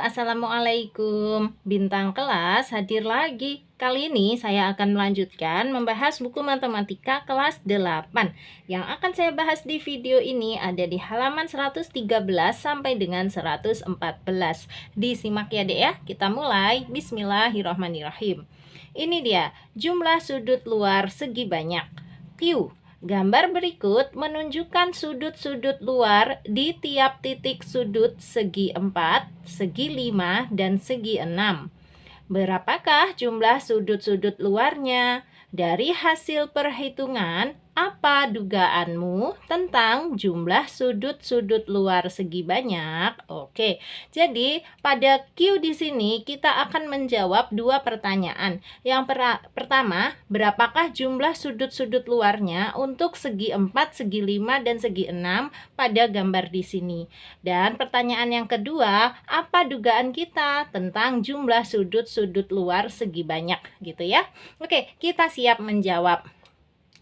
Assalamualaikum. Bintang kelas hadir lagi. Kali ini saya akan melanjutkan membahas buku matematika kelas 8. Yang akan saya bahas di video ini ada di halaman 113 sampai dengan 114. Disimak ya Dek ya. Kita mulai. Bismillahirrahmanirrahim. Ini dia, jumlah sudut luar segi banyak. Q. Gambar berikut menunjukkan sudut-sudut luar di tiap titik sudut segi 4, segi 5, dan segi 6. Berapakah jumlah sudut-sudut luarnya? Dari hasil perhitungan, apa dugaanmu tentang jumlah sudut-sudut luar segi banyak? Oke, jadi pada Q di sini kita akan menjawab dua pertanyaan. Yang pertama, berapakah jumlah sudut-sudut luarnya untuk segi 4, segi 5, dan segi 6 pada gambar di sini? Dan pertanyaan yang kedua, apa dugaan kita tentang jumlah sudut-sudut luar segi banyak gitu ya? Oke, kita siap menjawab.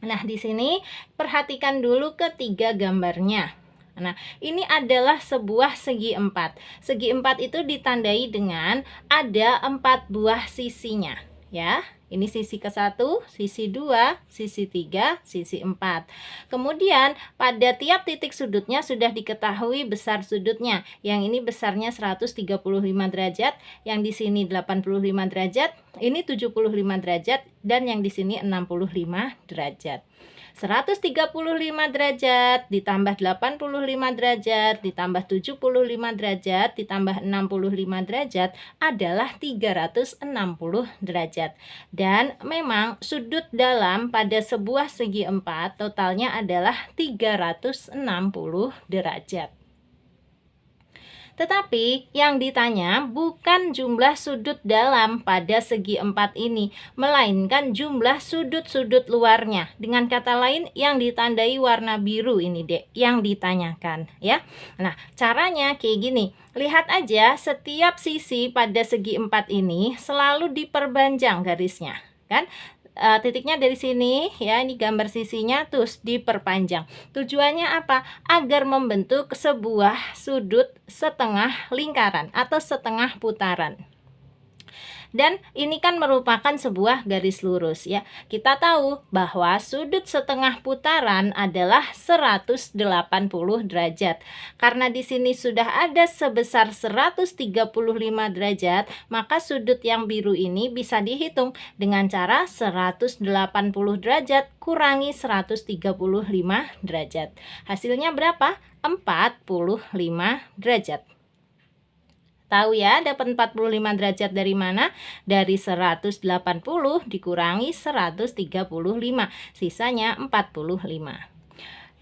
Nah, di sini perhatikan dulu ketiga gambarnya. Nah, ini adalah sebuah segi 4. Segi 4 itu ditandai dengan ada 4 buah sisinya, ya. Ini sisi ke-1, sisi 2, sisi 3, sisi 4. Kemudian pada tiap titik sudutnya sudah diketahui besar sudutnya. Yang ini besarnya 135 derajat, yang di sini 85 derajat, ini 75 derajat, dan yang di sini 65 derajat. 135 derajat ditambah 85 derajat ditambah 75 derajat ditambah 65 derajat adalah 360 derajat. Dan memang sudut dalam pada sebuah segi 4 totalnya adalah 360 derajat. Tetapi yang ditanya bukan jumlah sudut dalam pada segi 4 ini, melainkan jumlah sudut-sudut luarnya. Dengan kata lain yang ditandai warna biru ini Dek, yang ditanyakan ya. Nah, caranya kayak gini. Lihat aja setiap sisi pada segi 4 ini selalu diperpanjang garisnya, kan? Titiknya dari sini ya, ini gambar sisinya terus diperpanjang. Tujuannya apa? Agar membentuk sebuah sudut setengah lingkaran atau setengah putaran. Dan ini kan merupakan sebuah garis lurus ya. Kita tahu bahwa sudut setengah putaran adalah 180 derajat. Karena di sini sudah ada sebesar 135 derajat, maka sudut yang biru ini bisa dihitung dengan cara 180 derajat kurangi 135 derajat. Hasilnya berapa? 45 derajat. Tahu ya, dapat 45 derajat dari mana? Dari 180 dikurangi 135, sisanya 45.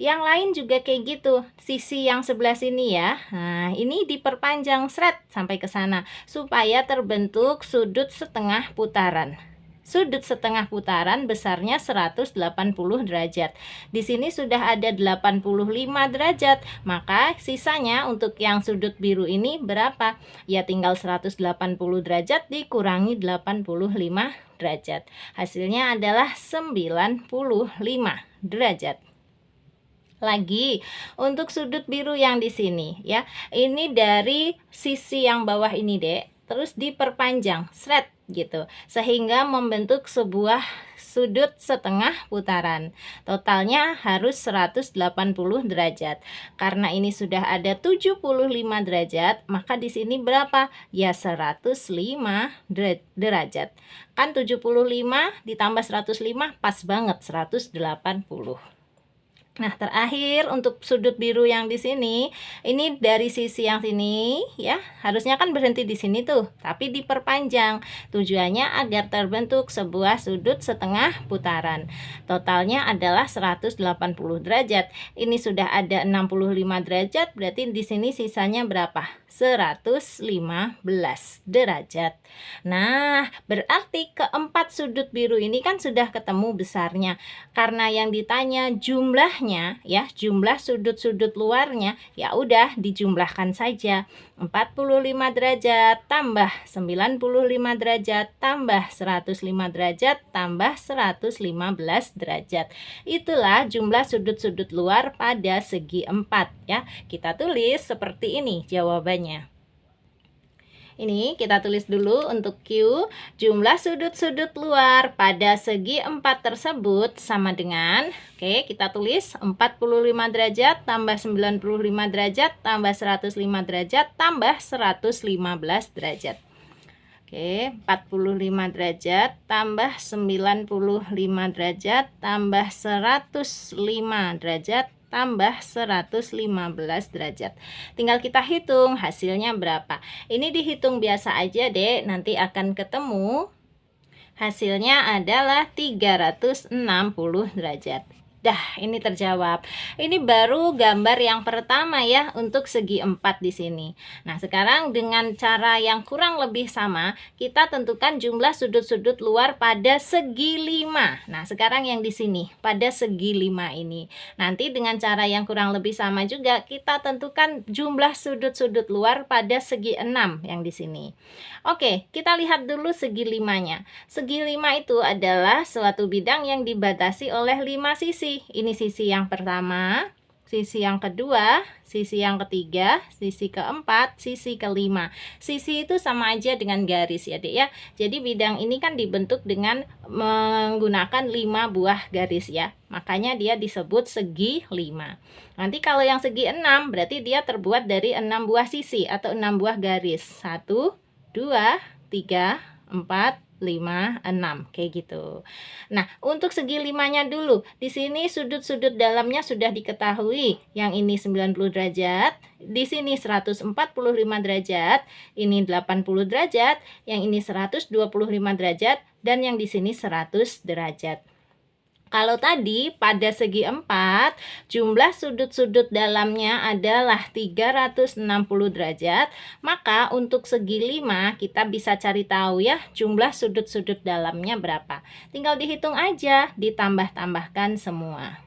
Yang lain juga kayak gitu, sisi yang sebelah sini ya. Nah, ini diperpanjang seret sampai ke sana supaya terbentuk sudut setengah putaran. Sudut setengah putaran besarnya 180 derajat. Di sini sudah ada 85 derajat, maka sisanya untuk yang sudut biru ini berapa? Ya tinggal 180 derajat dikurangi 85 derajat. Hasilnya adalah 95 derajat. Lagi untuk sudut biru yang di sini ya. Ini dari sisi yang bawah ini Dek, terus diperpanjang seret gitu sehingga membentuk sebuah sudut setengah putaran. Totalnya harus 180 derajat. Karena ini sudah ada 75 derajat, maka di sini berapa? Ya 105 derajat. Kan 75 ditambah 105 pas banget 180. Nah, terakhir untuk sudut biru yang di sini, ini dari sisi yang sini ya, harusnya kan berhenti di sini tuh, tapi diperpanjang. Tujuannya agar terbentuk sebuah sudut setengah putaran. Totalnya adalah 180 derajat. Ini sudah ada 65 derajat, berarti di sini sisanya berapa? 115 derajat. Nah, berarti keempat sudut biru ini kan sudah ketemu besarnya. Karena yang ditanya jumlahnya ya, jumlah sudut-sudut luarnya, ya udah dijumlahkan saja. 45 derajat tambah 95 derajat tambah 105 derajat tambah 115 derajat. Itulah jumlah sudut-sudut luar pada segi 4 ya. Kita tulis seperti ini jawabannya. Ini kita tulis dulu untuk Q, jumlah sudut-sudut luar pada segi 4 tersebut sama dengan, oke, kita tulis 45 derajat tambah 95 derajat tambah 105 derajat tambah 115 derajat. Oke, 45 derajat tambah 95 derajat tambah 105 derajat tambah 115 derajat. Tinggal kita hitung hasilnya berapa. Ini dihitung biasa aja deh, nanti akan ketemu hasilnya adalah 360 derajat. Dah, ini terjawab. Ini baru gambar yang pertama ya untuk segi 4 di sini. Nah, sekarang dengan cara yang kurang lebih sama, kita tentukan jumlah sudut-sudut luar pada segi 5. Nah, sekarang yang di sini pada segi 5 ini. Nanti dengan cara yang kurang lebih sama juga, kita tentukan jumlah sudut-sudut luar pada segi 6 yang di sini. Oke, kita lihat dulu segi 5-nya. Segi 5 itu adalah suatu bidang yang dibatasi oleh 5 sisi. Ini sisi yang pertama, sisi yang kedua, sisi yang ketiga, sisi keempat, sisi kelima. Sisi itu sama aja dengan garis ya dek ya. Jadi bidang ini kan dibentuk dengan menggunakan 5 buah garis ya. Makanya dia disebut segi 5. Nanti kalau yang segi 6 berarti dia terbuat dari 6 buah sisi atau 6 buah garis. 1, 2, 3, 4, 5, 6 kayak gitu. Nah, untuk segi 5-nya dulu. Di sini sudut-sudut dalamnya sudah diketahui. Yang ini 90 derajat, di sini 145 derajat, ini 80 derajat, yang ini 125 derajat dan yang di sini 100 derajat. Kalau tadi pada segi 4, jumlah sudut-sudut dalamnya adalah 360 derajat, maka untuk segi 5 kita bisa cari tahu ya jumlah sudut-sudut dalamnya berapa. Tinggal dihitung aja, ditambah-tambahkan semua.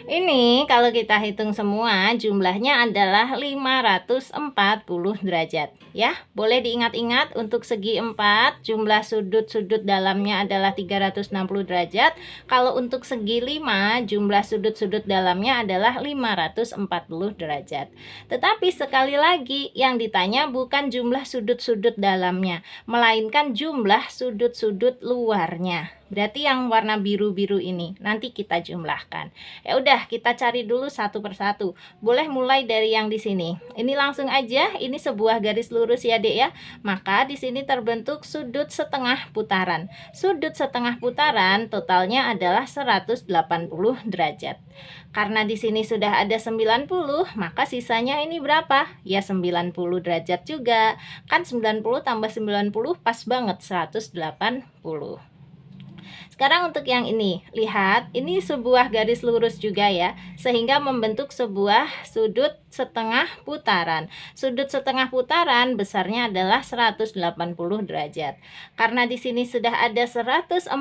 Ini kalau kita hitung semua jumlahnya adalah 540 derajat ya. Boleh diingat-ingat untuk segi 4 jumlah sudut-sudut dalamnya adalah 360 derajat. Kalau untuk segi 5 jumlah sudut-sudut dalamnya adalah 540 derajat. Tetapi sekali lagi yang ditanya bukan jumlah sudut-sudut dalamnya, melainkan jumlah sudut-sudut luarnya. Berarti yang warna biru-biru ini nanti kita jumlahkan. Ya udah, kita cari dulu satu persatu. Boleh mulai dari yang di sini. Ini langsung aja, ini sebuah garis lurus ya, Dek ya. Maka di sini terbentuk sudut setengah putaran. Sudut setengah putaran totalnya adalah 180 derajat. Karena di sini sudah ada 90, maka sisanya ini berapa? Ya 90 derajat juga. Kan 90 tambah 90 pas banget 180. Sekarang untuk yang ini, lihat ini sebuah garis lurus juga ya, sehingga membentuk sebuah sudut setengah putaran. Sudut setengah putaran besarnya adalah 180 derajat. Karena di sini sudah ada 145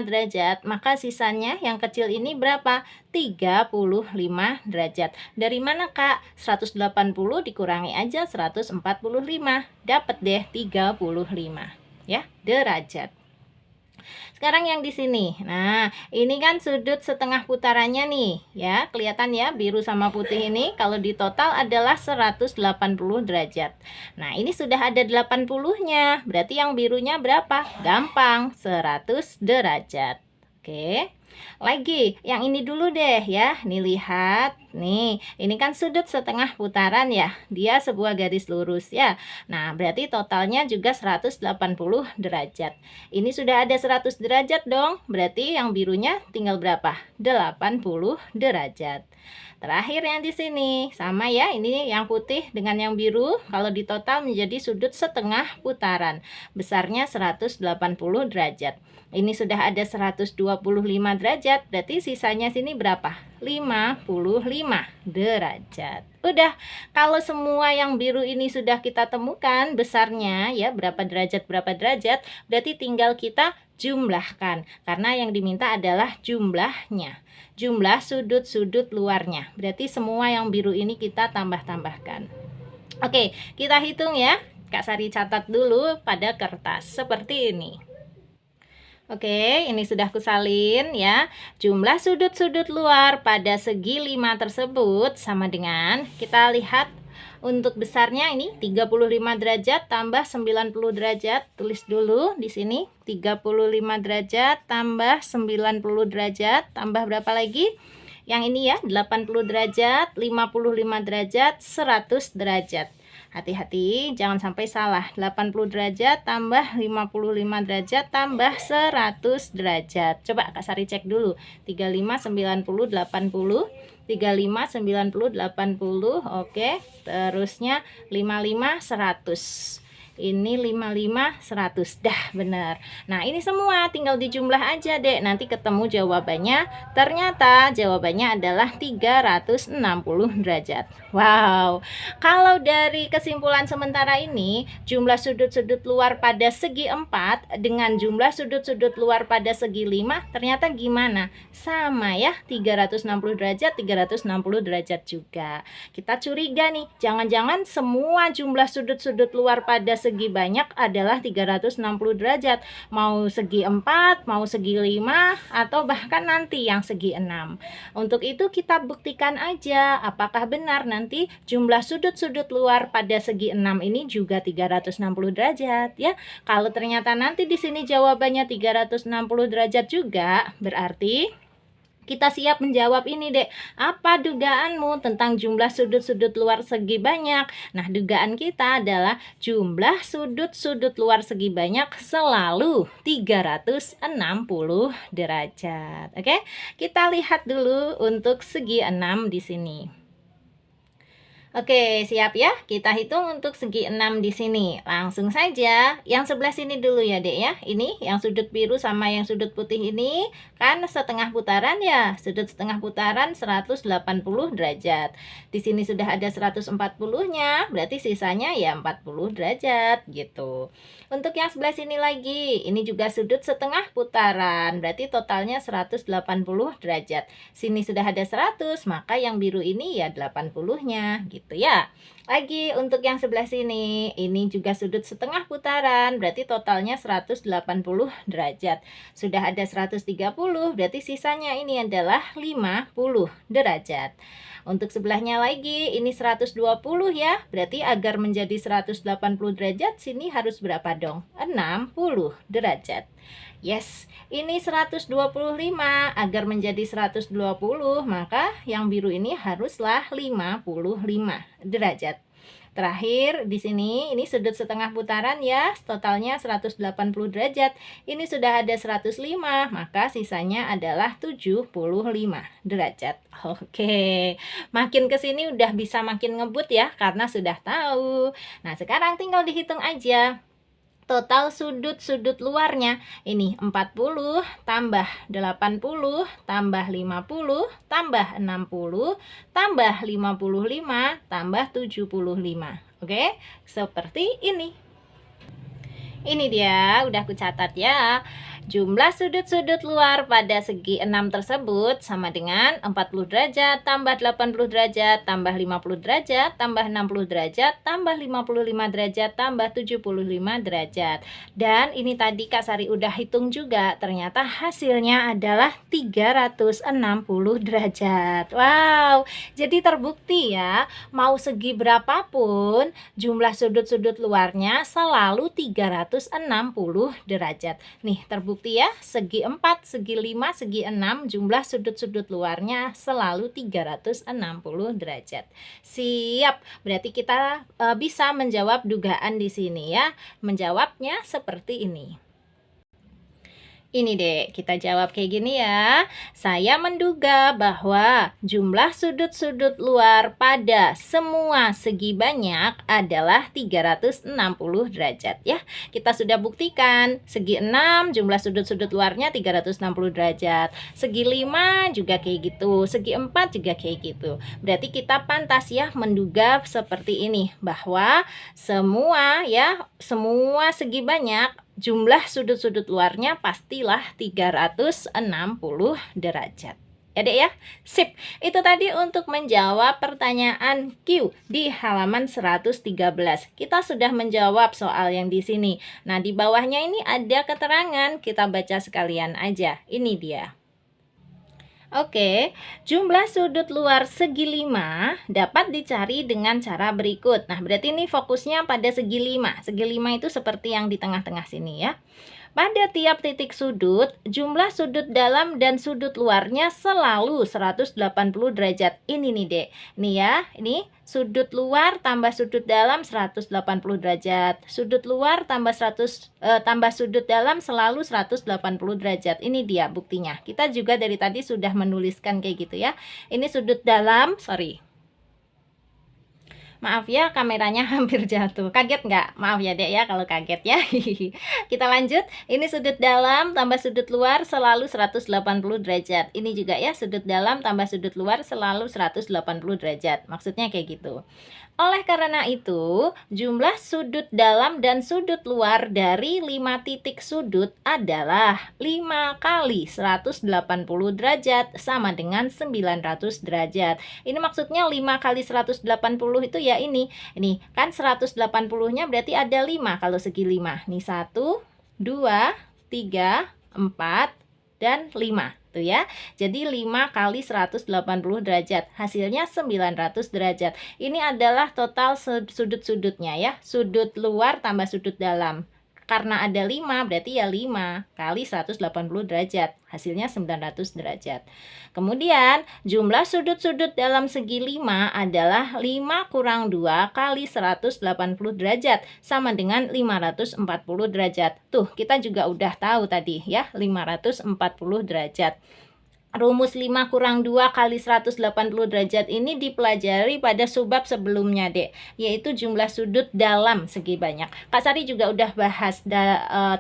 derajat, maka sisanya yang kecil ini berapa? 35 derajat. Dari mana Kak? 180 dikurangi aja 145. Dapat deh 35 ya, derajat. Sekarang yang di sini. Nah, ini kan sudut setengah putarannya nih, ya. Kelihatan ya biru sama putih ini kalau di total adalah 180 derajat. Nah, ini sudah ada 80-nya. Berarti yang birunya berapa? Gampang, 100 derajat. Oke. Lagi, yang ini dulu deh ya. Nih lihat, nih, ini kan sudut setengah putaran ya. Dia sebuah garis lurus ya. Nah, berarti totalnya juga 180 derajat. Ini sudah ada 100 derajat dong. Berarti yang birunya tinggal berapa? 80 derajat. Terakhir yang di sini sama ya, ini yang putih dengan yang biru kalau ditotal menjadi sudut setengah putaran. Besarnya 180 derajat. Ini sudah ada 125 derajat, berarti sisanya sini berapa? 55 derajat. Udah, kalau semua yang biru ini sudah kita temukan besarnya ya, berapa derajat, berarti tinggal kita jumlahkan. Karena yang diminta adalah jumlahnya. Jumlah sudut-sudut luarnya. Berarti semua yang biru ini kita tambah-tambahkan. Oke, kita hitung ya. Kak Sari catat dulu pada kertas seperti ini. Oke, ini sudah kusalin ya. Jumlah sudut-sudut luar pada segi 5 tersebut sama dengan, kita lihat Untuk besarnya ini 35 derajat tambah 90 derajat. Tulis dulu di sini 35 derajat tambah 90 derajat. Tambah berapa lagi? Yang ini ya 80 derajat, 55 derajat, 100 derajat. Hati-hati jangan sampai salah. 80 derajat tambah 55 derajat tambah 100 derajat. Coba Kak Sari cek dulu. 35, 90, 80. 35, 90, 80. Oke. Terusnya 55, 100. Ini 55, 100. Dah benar. Nah ini semua tinggal dijumlah aja dek. Nanti ketemu jawabannya. Ternyata jawabannya adalah 360 derajat. Wow. Kalau dari kesimpulan sementara ini, jumlah sudut-sudut luar pada segi 4 dengan jumlah sudut-sudut luar pada segi 5 ternyata gimana? Sama ya, 360 derajat, 360 derajat juga. Kita curiga nih, jangan-jangan semua jumlah sudut-sudut luar pada segi banyak adalah 360 derajat. Mau segi 4, mau segi 5, atau bahkan nanti yang segi 6. Untuk itu kita buktikan aja apakah benar nanti jumlah sudut-sudut luar pada segi 6 ini juga 360 derajat ya. Kalau ternyata nanti di sini jawabannya 360 derajat juga, berarti kita siap menjawab ini dek. Apa dugaanmu tentang jumlah sudut-sudut luar segi banyak? Nah dugaan kita adalah jumlah sudut-sudut luar segi banyak selalu 360 derajat. Oke, kita lihat dulu untuk segi 6 di sini. Oke, siap ya? Kita hitung untuk segi 6 di sini. Langsung saja. Yang sebelah sini dulu ya, Dek ya. Ini yang sudut biru sama yang sudut putih ini kan setengah putaran ya. Sudut setengah putaran 180 derajat. Di sini sudah ada 140-nya, berarti sisanya ya 40 derajat gitu. Untuk yang sebelah sini lagi, ini juga sudut setengah putaran, berarti totalnya 180 derajat. Sini sudah ada 100, maka yang biru ini ya 80-nya gitu ya. Lagi untuk yang sebelah sini, ini juga sudut setengah putaran, berarti totalnya 180 derajat. Sudah ada 130, berarti sisanya ini adalah 50 derajat. Untuk sebelahnya lagi, ini 120 ya, berarti agar menjadi 180 derajat, sini harus berapa dong? 60 derajat. Yes, ini 125, agar menjadi 120, maka yang biru ini haruslah 55 derajat. Terakhir di sini ini sudut setengah putaran ya, totalnya 180 derajat. Ini sudah ada 105, maka sisanya adalah 75 derajat. Oke. Makin ke sini udah bisa makin ngebut ya karena sudah tahu. Nah, sekarang tinggal dihitung aja. Total sudut-sudut luarnya ini 40 tambah 80 tambah 50 tambah 60 tambah 55 tambah 75. Oke, seperti ini. Ini dia, udah aku catat ya. Jumlah sudut-sudut luar pada segi 6 tersebut sama dengan 40 derajat tambah 80 derajat tambah 50 derajat tambah 60 derajat tambah 55 derajat tambah 75 derajat. Dan ini tadi Kak Sari udah hitung juga, ternyata hasilnya adalah 360 derajat. Wow, jadi terbukti ya, mau segi berapapun jumlah sudut-sudut luarnya selalu 360 derajat. Nih terbukti ya, segi 4, segi 5, segi 6 jumlah sudut-sudut luarnya selalu 360 derajat. Siap, berarti kita bisa menjawab dugaan di sini ya. Menjawabnya seperti ini. Ini deh, kita jawab kayak gini ya. Saya menduga bahwa jumlah sudut-sudut luar pada semua segi banyak adalah 360 derajat ya. Kita sudah buktikan, segi 6 jumlah sudut-sudut luarnya 360 derajat. Segi 5 juga kayak gitu, segi 4 juga kayak gitu. Berarti kita pantas ya menduga seperti ini, bahwa semua segi banyak jumlah sudut-sudut luarnya pastilah 360 derajat. Ya dek ya, sip. Itu tadi untuk menjawab pertanyaan Q di halaman 113. Kita sudah menjawab soal yang di sini. Nah di bawahnya ini ada keterangan, kita baca sekalian aja. Ini dia. Oke, jumlah sudut luar segi 5 dapat dicari dengan cara berikut. Nah, berarti ini fokusnya pada segi 5. Segi 5 itu seperti yang di tengah-tengah sini ya. Pada tiap titik sudut, jumlah sudut dalam dan sudut luarnya selalu 180 derajat. Ini nih, Dek. Nih ya, ini sudut luar tambah sudut dalam 180 derajat. Sudut luar tambah tambah sudut dalam selalu 180 derajat. Ini dia buktinya. Kita juga dari tadi sudah menuliskan kayak gitu ya. Ini sudut dalam, sorry. Maaf ya, kameranya hampir jatuh. Kaget nggak? Maaf ya, Dek ya kalau kaget ya. Kita lanjut. Ini sudut dalam tambah sudut luar selalu 180 derajat. Ini juga ya, sudut dalam tambah sudut luar selalu 180 derajat. Maksudnya kayak gitu. Oleh karena itu, jumlah sudut dalam dan sudut luar dari 5 titik sudut adalah 5 kali 180 derajat sama dengan 900 derajat. Ini maksudnya 5 kali 180 itu ya ini. Ini kan 180-nya berarti ada 5 kalau segi 5. Nih 1, 2, 3, 4, dan 5. Tuh ya. Jadi 5 kali 180 derajat. Hasilnya 900 derajat. Ini adalah total sudut-sudutnya ya. Sudut luar tambah sudut dalam. Karena ada 5 berarti ya 5 kali 180 derajat. Hasilnya 900 derajat. Kemudian jumlah sudut-sudut dalam segi 5 adalah 5 kurang 2 kali 180 derajat. Sama dengan 540 derajat. Tuh kita juga udah tahu tadi ya 540 derajat. Rumus 5 kurang 2 kali 180 derajat ini dipelajari pada subbab sebelumnya, Dek, yaitu jumlah sudut dalam segi banyak. Kak Sari juga udah bahas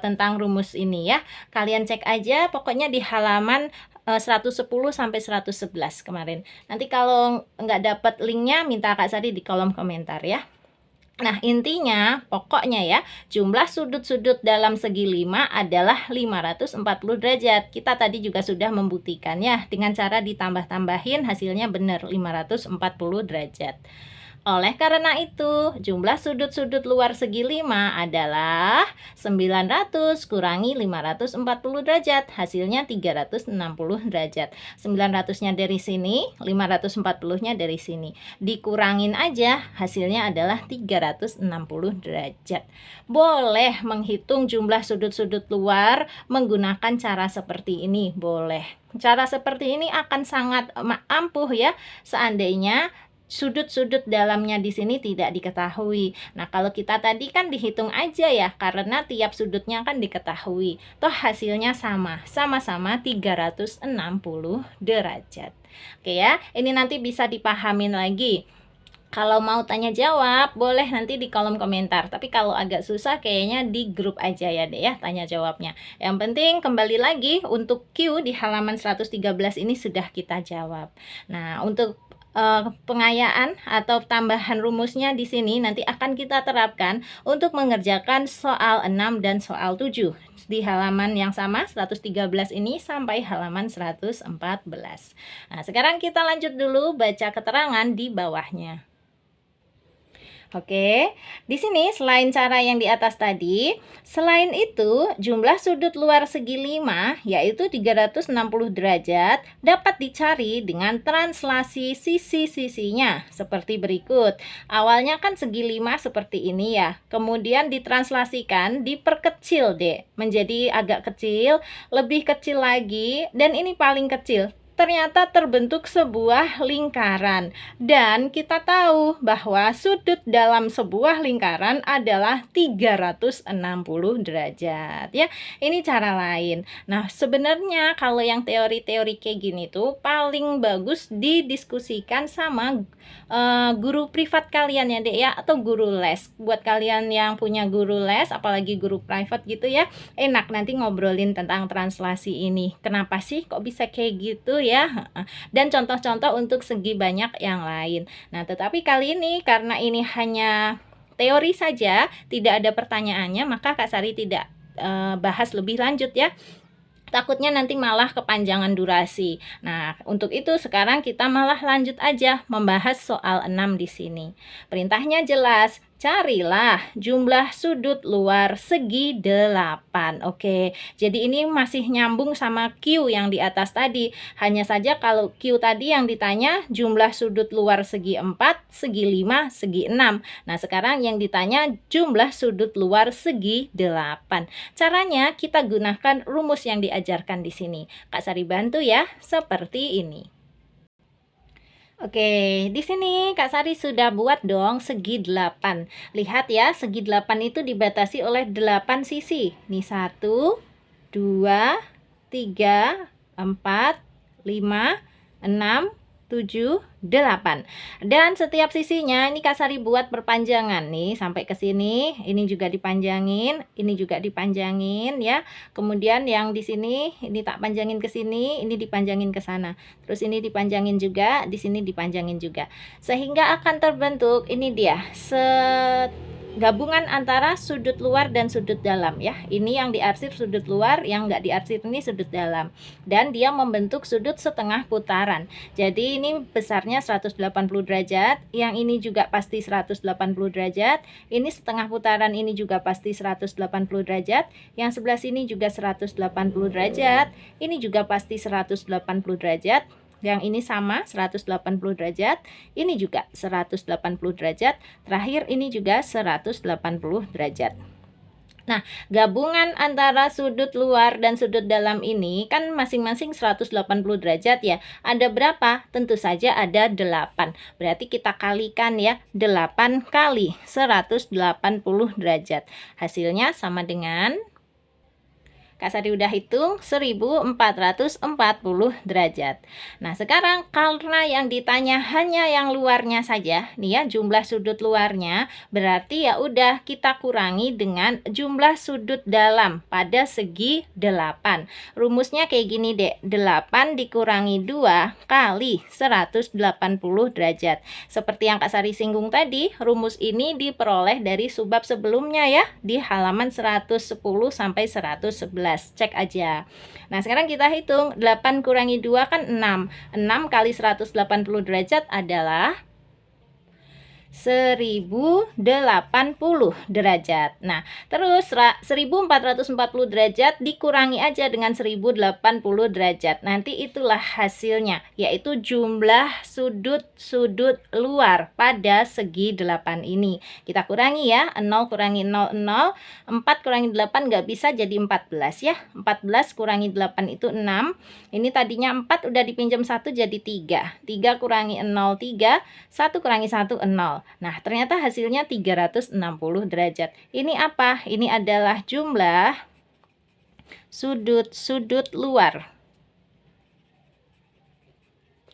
tentang rumus ini ya. Kalian cek aja pokoknya di halaman 110 sampai 111 kemarin. Nanti kalau nggak dapat linknya minta Kak Sari di kolom komentar ya. Nah, intinya, pokoknya ya, jumlah sudut-sudut dalam segi 5 adalah 540 derajat. Kita tadi juga sudah membuktikan ya, dengan cara ditambah-tambahin hasilnya benar 540 derajat. Oleh karena itu, jumlah sudut-sudut luar segi 5 adalah 900 kurangi 540 derajat. Hasilnya 360 derajat. 900-nya dari sini, 540-nya dari sini. Dikurangin aja, hasilnya adalah 360 derajat. Boleh menghitung jumlah sudut-sudut luar menggunakan cara seperti ini, boleh. Cara seperti ini akan sangat ampuh ya, seandainya sudut-sudut dalamnya di sini tidak diketahui. Nah, kalau kita tadi kan dihitung aja ya, karena tiap sudutnya kan diketahui. Toh hasilnya sama-sama 360 derajat. Oke ya, ini nanti bisa dipahamin lagi. Kalau mau tanya jawab, boleh nanti di kolom komentar. Tapi kalau agak susah, kayaknya di grup aja ya, Dek ya, tanya jawabnya. Yang penting kembali lagi, untuk Q di halaman 113 ini sudah kita jawab. Nah, untuk pengayaan atau tambahan rumusnya di sini nanti akan kita terapkan untuk mengerjakan soal 6 dan soal 7 di halaman yang sama 113 ini sampai halaman 114. Nah, sekarang kita lanjut dulu baca keterangan di bawahnya. Oke, di sini selain cara yang di atas tadi, selain itu jumlah sudut luar segi 5 yaitu 360 derajat dapat dicari dengan translasi sisi-sisinya seperti berikut. Awalnya kan segi 5 seperti ini ya, kemudian ditranslasikan, diperkecil deh menjadi agak kecil, lebih kecil lagi, dan ini paling kecil. Ternyata terbentuk sebuah lingkaran, dan kita tahu bahwa sudut dalam sebuah lingkaran adalah 360 derajat ya. Ini cara lain. Nah, sebenarnya kalau yang teori-teori kayak gini tuh paling bagus didiskusikan sama guru privat kalian ya, Dek ya, atau guru les. Buat kalian yang punya guru les, apalagi guru private gitu ya, enak nanti ngobrolin tentang translasi ini. Kenapa sih kok bisa kayak gitu ya, dan contoh-contoh untuk segi banyak yang lain. Nah, tetapi kali ini karena ini hanya teori saja, tidak ada pertanyaannya, maka Kak Sari tidak bahas lebih lanjut ya. Takutnya nanti malah kepanjangan durasi. Nah, untuk itu sekarang kita malah lanjut aja membahas soal 6 di sini. Perintahnya jelas, Carilah jumlah sudut luar segi 8. Oke, jadi ini masih nyambung sama Q yang di atas tadi. Hanya saja kalau Q tadi yang ditanya jumlah sudut luar segi 4, segi 5, segi 6. Nah, sekarang yang ditanya jumlah sudut luar segi 8. Caranya kita gunakan rumus yang diajarkan di sini. Kak Sari bantu ya, seperti ini. Oke, di sini Kak Sari sudah buat dong segi 8. Lihat ya, segi 8 itu dibatasi oleh 8 sisi. Nih 1, 2, 3, 4, 5, 6, 7, 8. Dan setiap sisinya ini Kak Sari buat perpanjangan nih sampai ke sini. Ini juga dipanjangin, ini juga dipanjangin ya. Kemudian yang di sini ini tak panjangin ke sini, ini dipanjangin ke sana. Terus ini dipanjangin juga, di sini dipanjangin juga. Sehingga akan terbentuk ini dia gabungan antara sudut luar dan sudut dalam ya. Ini yang diarsir sudut luar, yang nggak diarsir ini sudut dalam. Dan dia membentuk sudut setengah putaran. Jadi ini besarnya 180 derajat, yang ini juga pasti 180 derajat. Ini setengah putaran ini juga pasti 180 derajat. Yang sebelah sini juga 180 derajat. Ini juga pasti 180 derajat. Yang ini sama 180 derajat, ini juga 180 derajat, terakhir ini juga 180 derajat. Nah, gabungan antara sudut luar dan sudut dalam ini kan masing-masing 180 derajat ya. Ada berapa? Tentu saja ada 8. Berarti kita kalikan ya, 8 kali 180 derajat. Hasilnya sama dengan Kak Sari udah hitung 1440 derajat. Nah, sekarang karena yang ditanya hanya yang luarnya saja, nih ya, jumlah sudut luarnya, berarti ya udah kita kurangi dengan jumlah sudut dalam pada segi 8. Rumusnya kayak gini deh, 8 dikurangi 2 kali 180 derajat. Seperti yang Kak Sari singgung tadi, rumus ini diperoleh dari subbab sebelumnya ya, di halaman 110 sampai 111. Cek aja. Nah, sekarang kita hitung 8 kurangi 2 kan 6. 6 kali 180 derajat adalah 1080 derajat. Nah, terus 1440 derajat dikurangi aja dengan 1080 derajat. Nanti itulah hasilnya, yaitu jumlah sudut-sudut luar pada segi 8 ini. Kita kurangi ya, 0 kurangi 0, 0. 4 kurangi 8 nggak bisa jadi 14 ya. 14 kurangi 8 itu 6. Ini tadinya 4 udah dipinjam 1 jadi 3. 3 kurangi 0, 3. 1 kurangi 1, 0. Nah, ternyata hasilnya 360 derajat. Ini apa? Ini adalah jumlah sudut-sudut luar.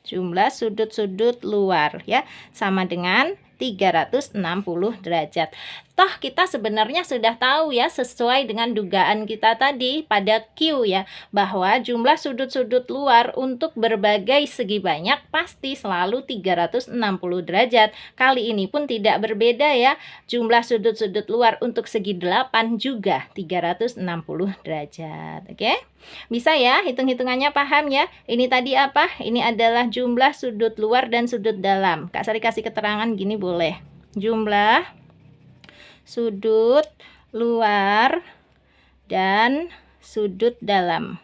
Jumlah sudut-sudut luar ya, sama dengan 360 derajat. Toh kita sebenarnya sudah tahu ya, sesuai dengan dugaan kita tadi pada Q ya, bahwa jumlah sudut-sudut luar untuk berbagai segi banyak pasti selalu 360 derajat. Kali ini pun tidak berbeda ya, jumlah sudut-sudut luar untuk segi 8 juga 360 derajat. Oke? Bisa ya, hitung-hitungannya paham ya. Ini tadi apa? Ini adalah jumlah sudut luar dan sudut dalam. Kak Sari kasih keterangan gini boleh. Jumlah sudut luar dan sudut dalam.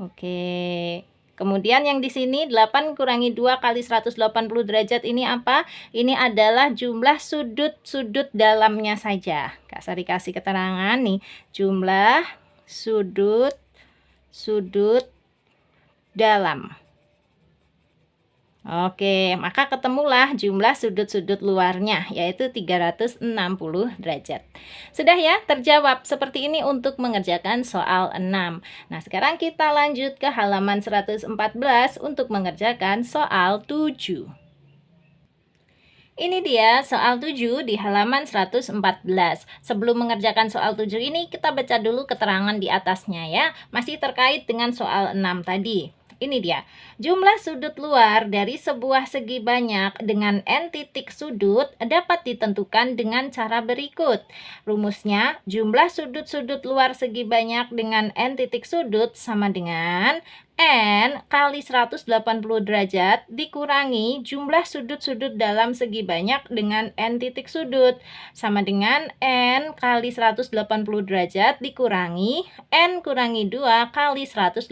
Oke. Kemudian yang di sini 8 kurangi 2 kali 180 derajat ini apa? Ini adalah jumlah sudut-sudut dalamnya saja. Kak Sari kasih keterangan nih, jumlah sudut dalam. Oke, maka ketemulah jumlah sudut-sudut luarnya, yaitu 360 derajat. Sudah ya, terjawab seperti ini untuk mengerjakan soal 6. Nah, sekarang kita lanjut ke halaman 114 untuk mengerjakan soal 7. Ini dia soal 7 di halaman 114. Sebelum mengerjakan soal 7 ini, kita baca dulu keterangan di atasnya ya. Masih terkait dengan soal 6 tadi. Ini dia, jumlah sudut luar dari sebuah segi banyak dengan n titik sudut dapat ditentukan dengan cara berikut. Rumusnya, jumlah sudut-sudut luar segi banyak dengan n titik sudut sama dengan N kali 180 derajat dikurangi jumlah sudut-sudut dalam segi banyak dengan N titik sudut. Sama dengan N kali 180 derajat dikurangi N kurangi 2 kali 180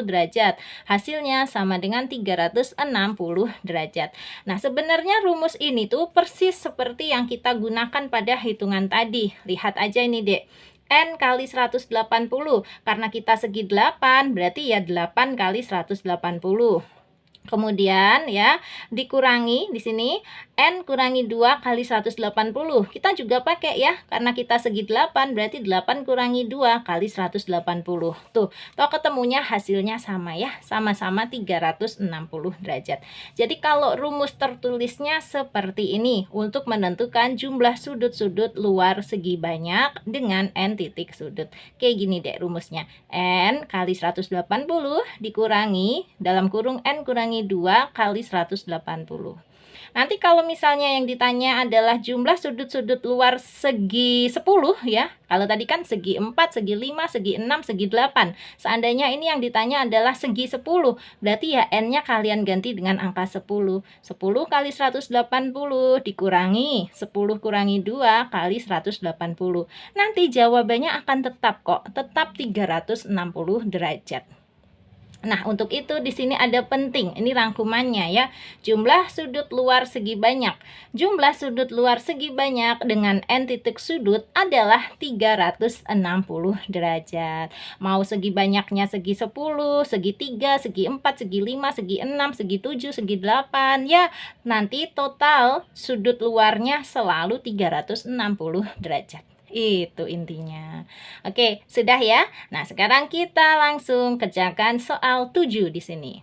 derajat. Hasilnya sama dengan 360 derajat. Nah, sebenarnya rumus ini tuh persis seperti yang kita gunakan pada hitungan tadi. Lihat aja ini, Dek. N kali 180, karena kita segi 8, berarti ya 8 kali 180. Kemudian ya, dikurangi di sini N kurangi 2 kali 180. Kita juga pakai ya, karena kita segi 8, berarti 8 kurangi 2 kali 180. Tuh, toh ketemunya hasilnya sama ya, sama-sama 360 derajat. Jadi kalau rumus tertulisnya seperti ini untuk menentukan jumlah sudut-sudut luar segi banyak dengan N titik sudut. Kayak gini deh rumusnya. N kali 180 dikurangi dalam kurung N kurangi 2 kali 180. Nanti kalau misalnya yang ditanya adalah jumlah sudut-sudut luar segi 10 ya. Kalau tadi kan segi 4, segi 5, segi 6, segi 8. Seandainya ini yang ditanya adalah segi 10, berarti ya N-nya kalian ganti dengan angka 10. 10 kali 180 dikurangi 10 kurangi 2 kali 180. Nanti jawabannya akan tetap kok, tetap 360 derajat. Nah, untuk itu di sini ada penting. Ini rangkumannya ya. Jumlah sudut luar segi banyak. Jumlah sudut luar segi banyak dengan N titik sudut adalah 360 derajat. Mau segi banyaknya segi 10, segi 3, segi 4, segi 5, segi 6, segi 7, segi 8. Ya, nanti total sudut luarnya selalu 360 derajat. Itu intinya. Oke, sudah ya. Nah, sekarang kita langsung kerjakan soal 7 di sini.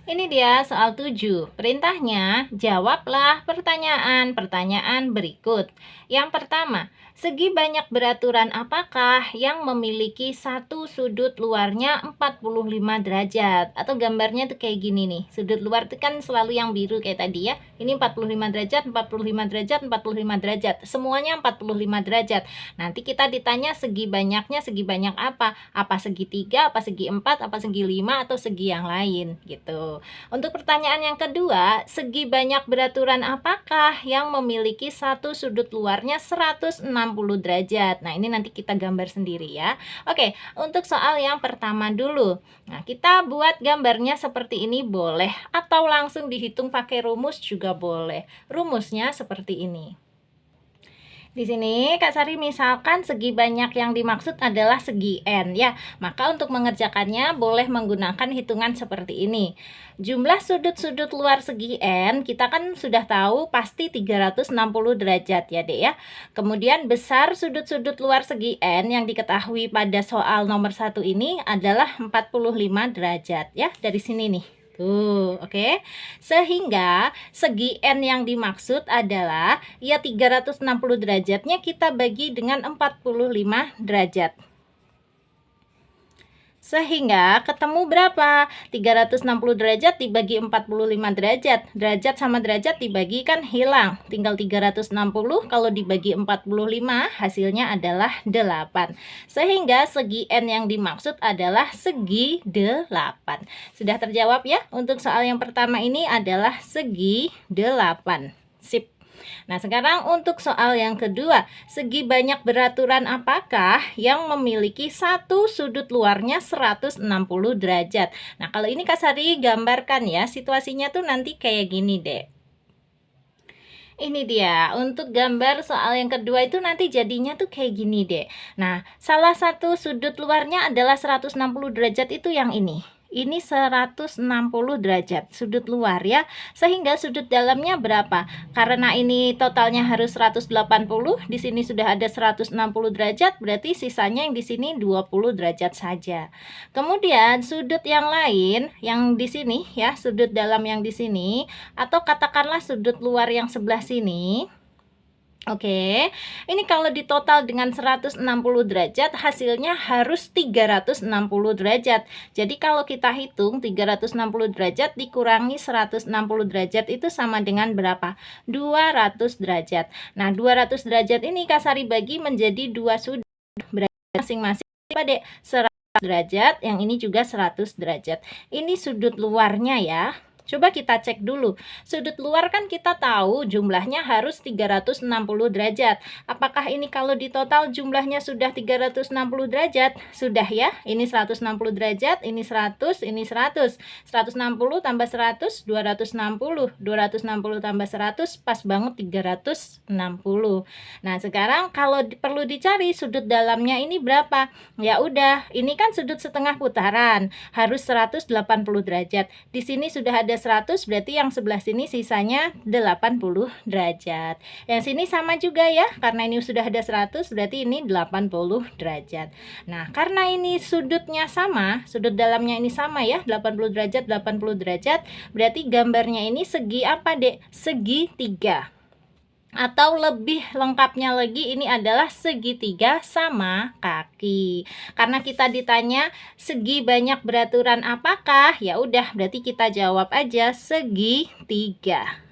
Ini dia soal 7. Perintahnya, jawablah pertanyaan-pertanyaan berikut. Yang pertama, segi banyak beraturan apakah yang memiliki satu sudut luarnya 45 derajat? Atau gambarnya tuh kayak gini nih. Sudut luar itu kan selalu yang biru kayak tadi ya. Ini 45 derajat, 45 derajat, 45 derajat. Semuanya 45 derajat. Nanti kita ditanya segi banyaknya segi banyak apa? Apa segi 3, apa segi 4, apa segi 5, atau segi yang lain gitu. Untuk pertanyaan yang kedua, segi banyak beraturan apakah yang memiliki satu sudut luarnya 160 derajat? Nah, ini nanti kita gambar sendiri ya. Oke, untuk soal yang pertama dulu. Nah, kita buat gambarnya seperti ini boleh, atau langsung dihitung pakai rumus juga boleh. Rumusnya seperti ini. Di sini Kak Sari misalkan segi banyak yang dimaksud adalah segi N ya. Maka untuk mengerjakannya boleh menggunakan hitungan seperti ini. Jumlah sudut-sudut luar segi N kita kan sudah tahu pasti 360 derajat ya Dek ya. Kemudian besar sudut-sudut luar segi N yang diketahui pada soal nomor 1 ini adalah 45 derajat ya. Dari sini nih. Oke. Sehingga segi N yang dimaksud adalah ya 360 derajatnya kita bagi dengan 45 derajat. Sehingga ketemu berapa? 360 derajat dibagi 45 derajat. Derajat sama derajat dibagi kan hilang. Tinggal 360 kalau dibagi 45 hasilnya adalah 8. Sehingga segi N yang dimaksud adalah segi 8. Sudah terjawab ya? Untuk soal yang pertama ini adalah segi 8. Sip. Nah, sekarang untuk soal yang kedua, segi banyak beraturan apakah yang memiliki satu sudut luarnya 160 derajat? Nah, kalau ini Kak Sari gambarkan ya, situasinya tuh nanti kayak gini deh. Ini dia, untuk gambar soal yang kedua itu nanti jadinya tuh kayak gini deh. Nah, salah satu sudut luarnya adalah 160 derajat itu yang ini. Ini 160 derajat sudut luar ya. Sehingga sudut dalamnya berapa? Karena ini totalnya harus 180, di sini sudah ada 160 derajat, berarti sisanya yang di sini 20 derajat saja. Kemudian sudut yang lain yang di sini ya, sudut dalam yang di sini atau katakanlah sudut luar yang sebelah sini. Oke, ini kalau ditotal dengan 160 derajat hasilnya harus 360 derajat. Jadi kalau kita hitung 360 derajat dikurangi 160 derajat itu sama dengan berapa? 200 derajat. Nah, 200 derajat ini Kak Sari bagi menjadi dua sudut, berarti masing-masing pada derajat, yang ini juga 100 derajat. Ini sudut luarnya ya. Coba kita cek dulu. Sudut luar kan kita tahu jumlahnya harus 360 derajat. Apakah ini kalau di total jumlahnya sudah 360 derajat? Sudah ya. Ini 160 derajat, ini 100, ini 100. 160 tambah 100, 260. 260 tambah 100, pas banget 360. Nah, sekarang kalau perlu dicari sudut dalamnya ini berapa? Ya udah, ini kan sudut setengah putaran, harus 180 derajat. Di sini sudah ada 100, berarti yang sebelah sini sisanya 80 derajat. Yang sini sama juga ya, karena ini sudah ada 100, berarti ini 80 derajat. Nah, karena ini sudutnya sama, sudut dalamnya ini sama ya, 80 derajat, 80 derajat, berarti gambarnya ini segi apa, Dek? Segitiga. Atau lebih lengkapnya lagi, ini adalah segitiga sama kaki. Karena kita ditanya segi banyak beraturan apakah, ya udah berarti kita jawab aja segitiga.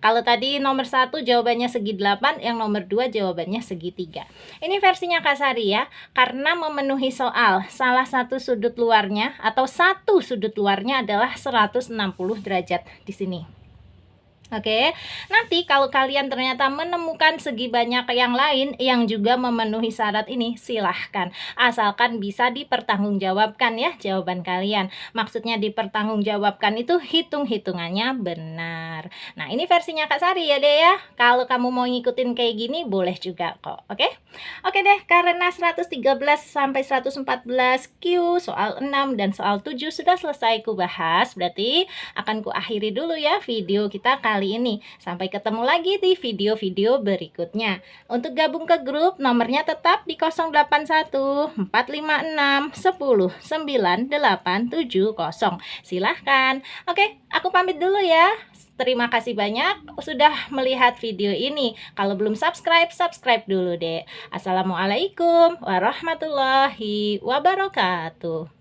Kalau tadi nomor 1 jawabannya segi 8, yang nomor 2 jawabannya segitiga. Ini versinya Kak Sari ya, karena memenuhi soal salah satu sudut luarnya atau satu sudut luarnya adalah 160 derajat di sini. Oke, nanti kalau kalian ternyata menemukan segi banyak yang lain yang juga memenuhi syarat ini, silahkan. Asalkan bisa dipertanggungjawabkan ya jawaban kalian. Maksudnya dipertanggungjawabkan itu hitung-hitungannya benar. Nah, ini versinya Kak Sari ya deh ya. Kalau kamu mau ngikutin kayak gini, boleh juga kok. Oke? Oke deh, karena 113 sampai 114 Q, soal 6 dan soal 7 sudah selesai ku bahas. Berarti akan ku akhiri dulu ya video kita kali ini. Sampai ketemu lagi di video-video berikutnya. Untuk gabung ke grup, nomornya tetap di 081 456 10 9870. Silahkan. Oke, aku pamit dulu ya. Terima kasih banyak sudah melihat video ini. Kalau belum subscribe, subscribe dulu deh. Assalamualaikum warahmatullahi wabarakatuh.